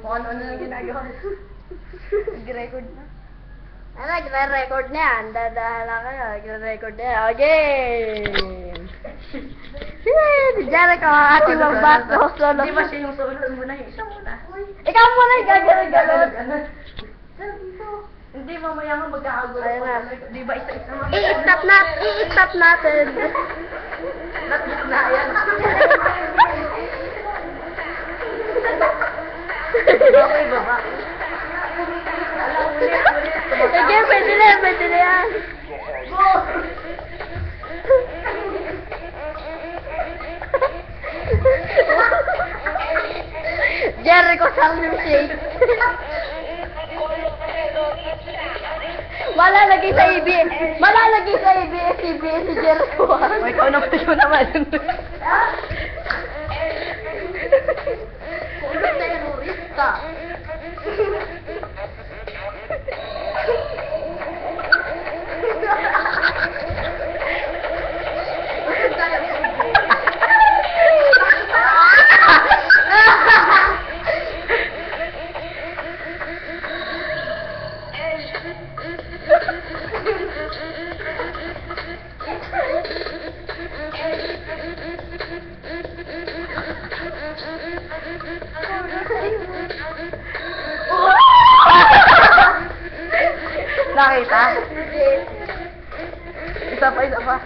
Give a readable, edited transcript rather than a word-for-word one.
Kung ano na ginagawa. Nag-record na. Nagre-record na yan. Dadahala kayo. Nagre-record na yan. Okay! Si Jericho, ang ating magbato. Solo. Di ba siya yung solo muna? Siya muna. Ikaw muna yung gagawin. Hindi, mamaya nga magkakagulo. Ayun na. Di ba isa-isa mo? I-stop natin. Natlit na yan. Okay, baba. Sige, pwede na yan. Go! Jericho Harlem Shake. Malalagay sa ABS-CBN si Jericho. May ikaw na puso naman. Ulo terorista. Nakita? Isa pa.